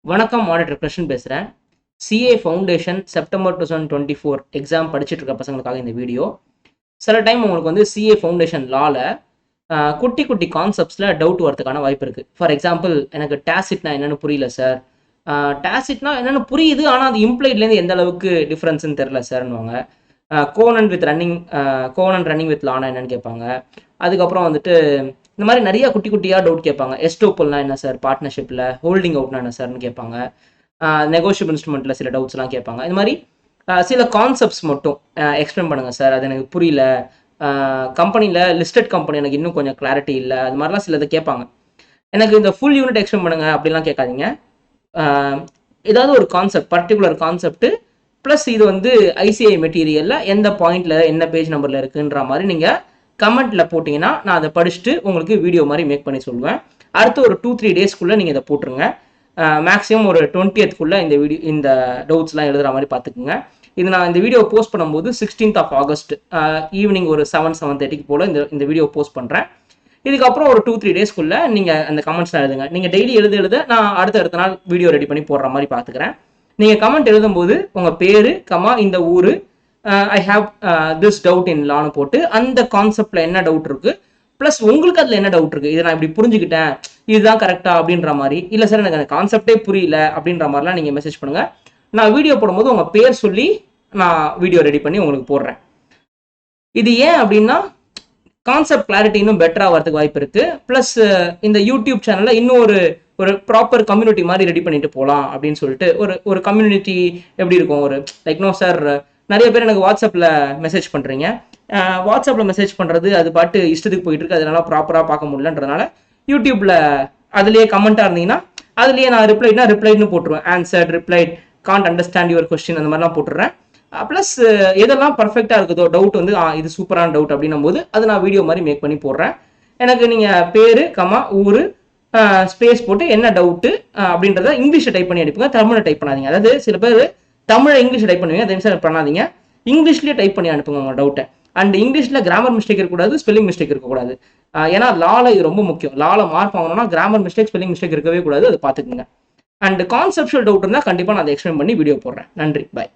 வணக்கம் ஆடிட்டர் கிருஷ்ணன் பேசுகிறேன். CA foundation September 2024 exam படிச்சுட்டு இருக்க பசங்களுக்காக இந்த வீடியோ. சில டைம் உங்களுக்கு வந்து சிஏ ஃபவுண்டேஷன் லாவில் குட்டி குட்டி கான்செப்ட்ஸில் டவுட் வரதுக்கான வாய்ப்பு இருக்குது. ஃபார் எக்ஸாம்பிள், எனக்கு டேசிட்னா என்னென்னு புரியல சார், டேசிட்னா என்னென்னு புரியுது ஆனால் அது இம்ப்ளைட்லேருந்து எந்த அளவுக்கு டிஃப்ரென்ஸ்ன்னு தெரில சார்னுவாங்க. கோவனன்ட் ரன்னிங் வித் லானா என்னன்னு கேட்பாங்க. அதுக்கப்புறம் வந்துட்டு இந்த மாதிரி நிறைய குட்டி குட்டியாக டவுட் கேட்பாங்க. எஸ்டோப்பல்னா என்ன சார், பார்ட்னர்ஷிப்பில் ஹோல்டிங் அவுட்னா என்ன சார்னு கேட்பாங்க. நெகோஷியபிள் இன்ஸ்ட்ருமெண்ட்டில் சில டவுட்ஸ்லாம் கேட்பாங்க. இது மாதிரி சில கான்செப்ட்ஸ் மட்டும் எக்ஸ்பிளைன் பண்ணுங்கள் சார், அது எனக்கு புரியல, கம்பெனியில் லிஸ்டட் கம்பெனி எனக்கு இன்னும் கொஞ்சம் கிளாரிட்டி இல்லை, அது மாதிரிலாம் சிலதை கேட்பாங்க. எனக்கு இந்த ஃபுல் யூனிட் எக்ஸ்பிளைன் பண்ணுங்கள் அப்படிலாம் கேட்காதீங்க. ஏதாவது ஒரு கான்செப்ட், பர்டிகுலர் கான்செப்ட் ப்ளஸ் இது வந்து ஐசிஐ மெட்டீரியலில் எந்த பாயிண்டில் என்ன பேஜ் நம்பரில் இருக்குன்ற மாதிரி நீங்கள் கமெண்ட்டில் போட்டிங்கன்னா நான் அதை படிச்சுட்டு உங்களுக்கு வீடியோ மாதிரி மேக் பண்ணி சொல்லுவேன். அடுத்து ஒரு 2-3 டேஸ்க்குள்ளே நீங்கள் இதை போட்டுருங்க. மேக்ஸிமம் ஒரு 20th இந்த டவுட்ஸ்லாம் எழுதுகிற மாதிரி பார்த்துக்குங்க. இது நான் இந்த வீடியோ போஸ்ட் பண்ணும்போது 16th of August ஈவினிங் ஒரு 7-7:30 போல் இந்த வீடியோ போஸ்ட் பண்ணுறேன். இதுக்கப்புறம் ஒரு 2-3 டேஸ்க்குள்ளே நீங்கள் அந்த கமெண்ட்ஸ்லாம் எழுதுங்க. நீங்கள் டெய்லி எழுத நான் அடுத்த நாள் வீடியோ ரெடி பண்ணி போடுற மாதிரி பார்த்துக்கிறேன். நீங்கள் கமெண்ட் எழுதும்போது உங்கள் பேர், இந்த ஊர், I have this doubt in லான்னு போட்டு அந்த கான்செப்டில் என்ன டவுட் இருக்குது, ப்ளஸ் உங்களுக்கு அதில் என்ன டவுட் இருக்குது, இதை நான் இப்படி புரிஞ்சுக்கிட்டேன், இதுதான் கரெக்டா அப்படின்ற மாதிரி, இல்லை சார் எனக்கு அந்த கான்செப்டே புரியல அப்படின்ற மாதிரிலாம் நீங்கள் மெசேஜ் பண்ணுங்கள். நான் வீடியோ போடும்போது உங்கள் பேர் சொல்லி நான் வீடியோ ரெடி பண்ணி உங்களுக்கு போடுறேன். இது ஏன் அப்படின்னா கான்செப்ட் கிளாரிட்டி இன்னும் பெட்டராக வரதுக்கு வாய்ப்பு இருக்குது. ப்ளஸ் இந்த யூடியூப் சேனலில் இன்னும் ஒரு ப்ராப்பர் கம்யூனிட்டி மாதிரி ரெடி பண்ணிட்டு போகலாம் அப்படின்னு சொல்லிட்டு ஒரு கம்யூனிட்டி எப்படி இருக்கும், ஒரு லைக் நோ சார், நிறைய பேர் எனக்கு வாட்ஸ்அப்பில் மெசேஜ் பண்ணுறீங்க. வாட்ஸ்அப்பில் மெசேஜ் பண்ணுறது அது பாட்டு இஷ்டத்துக்கு போயிட்டு இருக்கு, அதனால ப்ராப்பராக பார்க்க முடியலன்றதுனால யூடியூப்பில் அதுலேயே கமெண்ட்டாக இருந்தீங்கன்னா அதுலேயே நான் ரிப்ளைட்னு போட்டுருவேன். Answered, replied, can't understand your question, அந்த மாதிரிலாம் போட்டுடுறேன். ப்ளஸ் எதெல்லாம் பர்ஃபெக்டாக இருக்குதோ டவுட் வந்து இது சூப்பரான டவுட் அப்படின்னும் போது அது நான் வீடியோ மாதிரி மேக் பண்ணி போடுறேன். எனக்கு நீங்கள் பேர், ஊர், ஸ்பேஸ் போட்டு என்ன டவுட்டு அப்படின்றத இங்கிலீஷில் டைப் பண்ணி அனுப்புங்க, தமிழில் டைப் பண்ணாதீங்க. அதாவது சில பேர் தமிழை இங்கிலீஷில் டைப் பண்ணுவீங்க, அதே மாதிரி பண்ணாதீங்க, இங்கிலீஷ்லேயே டைப் பண்ணி அனுப்புங்க உங்கள் டவுட்டை. அண்ட் இங்கிலீஷில் கிராமர் மிஸ்டேக் இருக்கக்கூடாது, ஸ்பெல்லிங் மிஸ்டேக் இருக்கக்கூடாது. ஏன்னா லால இது ரொம்ப முக்கியம். லால மார்க் வாங்கணும்னா கிராமர் மிஸ்டேக், ஸ்பெல்லிங் மிஸ்டேக் இருக்கவே கூடாது, அதை பார்த்துக்குங்க. அண்ட் கான்செப்ஷுவல் டவுட் இருந்தால் கண்டிப்பாக நான் அதை எக்ஸ்பிளைன் பண்ணி வீடியோ போடுறேன். நன்றி, பாய்.